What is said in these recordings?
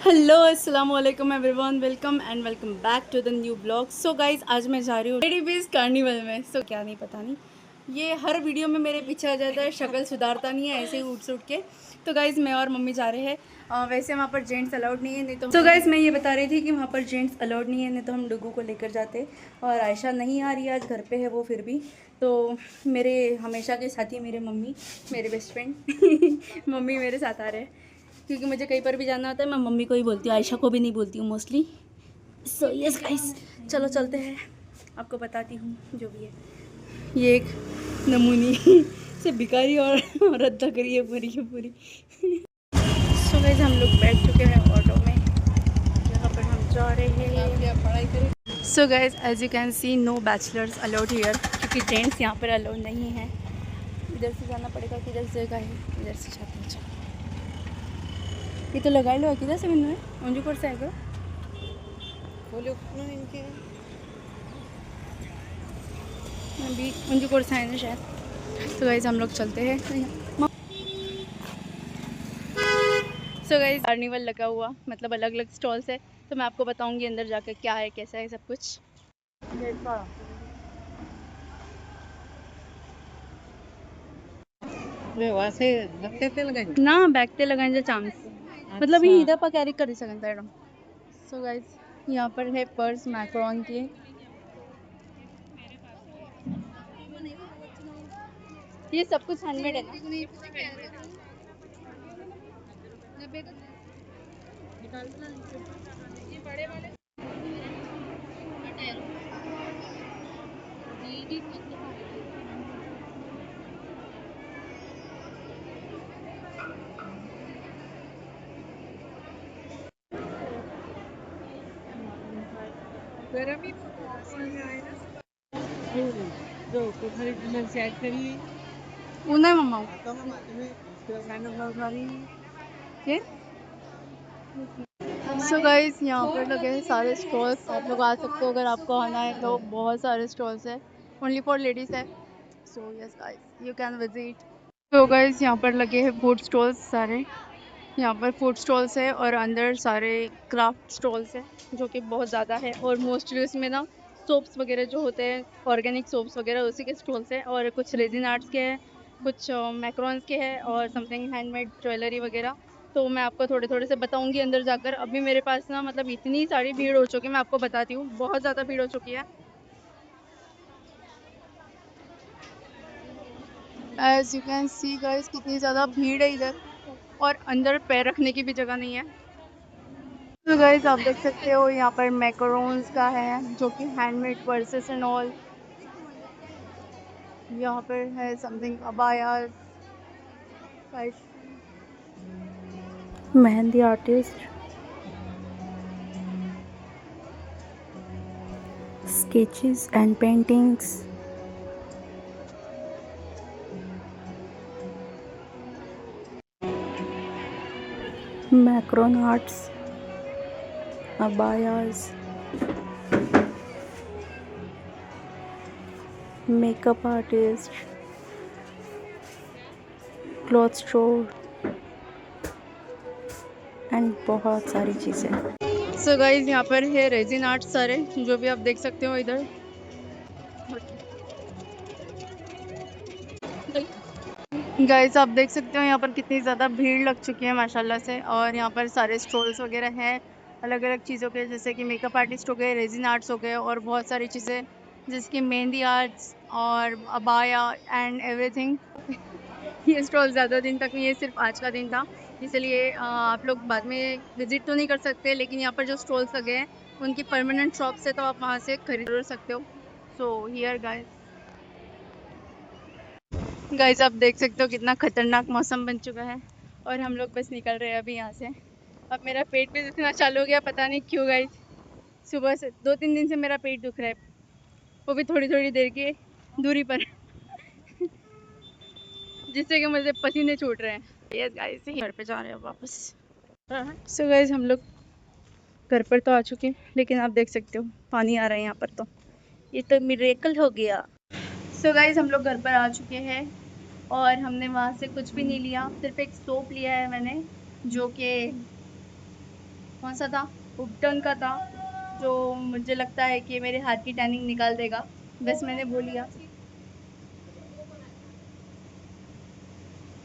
Hello अस्सलाम वालेकुम everyone, welcome and welcome back to the new blog. So guys आज मैं जा रही हूँ लेडी बीज कार्निवल में। सो क्या नहीं पता नहीं, ये हर वीडियो में मेरे पीछे आ जाता है, शक्ल सुधारता नहीं है, ऐसे ही उठ सुट के। तो गाइज़ मैं और मम्मी जा रहे हैं। वैसे वहाँ पर जेंट्स अलाउड नहीं है, नहीं तो गाइज़ मैं ये बता रही थी कि वहाँ पर जेंट्स अलाउड नहीं है, नहीं तो हम डुगू को लेकर जाते। और आयशा नहीं आ रही है आज, घर पे है वो फिर भी। तो मेरे हमेशा के साथी मेरे मम्मी, मेरे बेस्ट फ्रेंड मम्मी मेरे साथ आ रहे हैं, क्योंकि मुझे कहीं पर भी जाना होता है मैं मम्मी को ही बोलती हूँ, आयशा को भी नहीं बोलती हूँ मोस्टली। सो यस गाइस, चलो चलते हैं, आपको बताती हूँ जो भी है। ये एक नमूनी से भिखारी और औरत लग रही है पूरी की पूरी। सो गाइस हम लोग बैठ चुके हैं ऑटो में, जहाँ पर हम जा रहे हैं पढ़ाई करें। So guys as you can see no bachelors allowed here, क्योंकि जेंट्स यहाँ पर अलाउड नहीं है। इधर से जाना पड़ेगा, किधर से गए, इधर से जाते हैं। चलो ये तो लगाई लो, किधर से बिंदु है उंजू कोर से आएगा इनके अभी उंजू कोर से आए ना शायद। तो गाइस हम लोग चलते हैं। सो गाइस कार्निवल लगा हुआ, मतलब अलग अलग स्टॉल्स है, तो मैं आपको बताऊंगी अंदर जाकर क्या है कैसा है सब कुछ। ना बैगते लगाए जो चांस, मतलब ये इधर पर कैरी कर सकते हैं। सो गाइस यहाँ पर है पर्स मैक्रोन के। ये सब कुछ हैंडमेड है ना? नहीं मम्मा सो गाइस यहाँ पर लगे हैं सारे स्टॉल्स, आप लोग आ सकते हो अगर आपको आना है तो। बहुत सारे स्टॉल्स है, ओनली फॉर लेडीज है। So yes guys you can visit. तो गाइस यहाँ पर लगे हैं फूड स्टॉल्स सारे, यहाँ पर फूड स्टॉल्स है और अंदर सारे क्राफ्ट स्टॉल्स है, जो कि बहुत ज़्यादा है। और मोस्टली उसमें ना सोप्स वगैरह जो होते हैं, ऑर्गेनिक सोप्स वगैरह, उसी के स्टॉल्स है। और कुछ रेजिन आर्ट्स के हैं, कुछ मैक्रॉन्स के हैं, और समथिंग हैंडमेड ज्वेलरी वगैरह। तो मैं आपको थोड़े थोड़े से बताऊंगी अंदर जाकर। अभी मेरे पास ना मतलब इतनी सारी भीड़ हो चुकी है, मैं आपको बताती हूँ, बहुत ज़्यादा भीड़ हो चुकी है। As you can see guys कितनी ज़्यादा भीड़ है इधर, और अंदर पैर रखने की भी जगह नहीं है। तो गाइस आप देख सकते हो यहाँ पर मैकरोन्स का है, जो कि हैंडमेड पर्सेस एंड ऑल। यहाँ पर है something abayas, mehndi artist, sketches and paintings, macron arts, abayas, makeup artist, cloth store and बहुत सारी चीज़ें। सो गाइज यहाँ पर है रेजिन आर्ट सारे, जो भी आप देख सकते हो इधर। गाइस आप देख सकते हो यहाँ पर कितनी ज़्यादा भीड़ लग चुकी है माशाल्लाह से। और यहाँ पर सारे स्टॉल्स वगैरह हैं अलग अलग चीज़ों के, जैसे कि मेकअप आर्टिस्ट हो गए, रेजिन आर्ट्स हो गए, और बहुत सारी चीज़ें जैसे कि मेहंदी आर्ट्स और अबाया एंड एवरीथिंग। ये स्टॉल ज़्यादा दिन तक नहीं है, सिर्फ आज का दिन था, इसलिए आप लोग बाद में विज़िट तो नहीं कर सकते, लेकिन यहाँ पर जो स्टॉल्स लगे हैं उनकी परमानेंट शॉप्स है, तो आप वहाँ से खरीद सकते हो। सो हियर गाइस आप देख सकते हो कितना खतरनाक मौसम बन चुका है, और हम लोग बस निकल रहे हैं अभी यहाँ से। अब मेरा पेट भी दुखना चालू हो गया, पता नहीं क्यों गाइस। सुबह से 2-3 दिन से मेरा पेट दुख रहा है, वो भी थोड़ी थोड़ी देर की दूरी पर जिससे कि मुझे पसीने छूट रहे हैं। यस गाइस घर पे जा रहे हैं वापस। सो गाइस हम लोग घर पर तो आ चुके हैं, लेकिन आप देख सकते हो पानी आ रहा है यहाँ पर, तो ये तो मिरेकल हो गया। सो गाइस हम लोग घर पर आ चुके हैं, और हमने वहाँ से कुछ भी नहीं लिया, सिर्फ एक सोप लिया है मैंने, जो कि कौन सा था, उपटन का था, जो मुझे लगता है कि मेरे हाथ की टैनिंग निकाल देगा। बस मैंने वो लिया,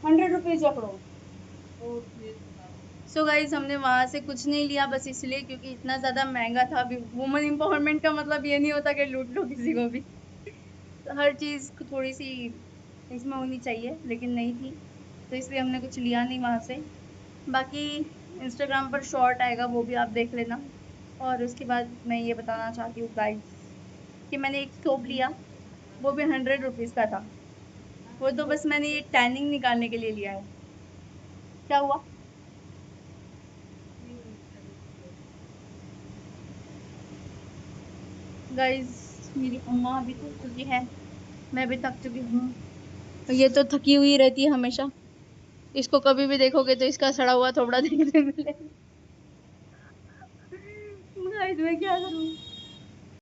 100 रुपीज पकड़ो। सो गाइज हमने वहां से कुछ नहीं लिया, बस इसलिए क्योंकि इतना ज्यादा महंगा था। अभी वुमेन एम्पावरमेंट का मतलब ये नहीं होता कि लूट लो किसी को भी। तो हर चीज थोड़ी सी इसमें होनी चाहिए, लेकिन नहीं थी, तो इसलिए हमने कुछ लिया नहीं वहां से। बाकी इंस्टाग्राम पर शॉर्ट आएगा, वो भी आप देख लेना। और उसके बाद मैं ये बताना चाहती हूँ गाइस कि मैंने एक सोप लिया, वो भी 100 रुपीज का था। वो तो बस मैंने ये टैनिंग निकालने के लिए लिया है। क्या हुआ? गाइस मेरी अम्मा अभी थक चुकी है, मैं भी थक चुकी हूँ। ये तो थकी हुई रहती है हमेशा, इसको कभी भी देखोगे तो इसका सड़ा हुआ थोबड़ा देखने मिलेगा। गाइस मैं क्या करूँ?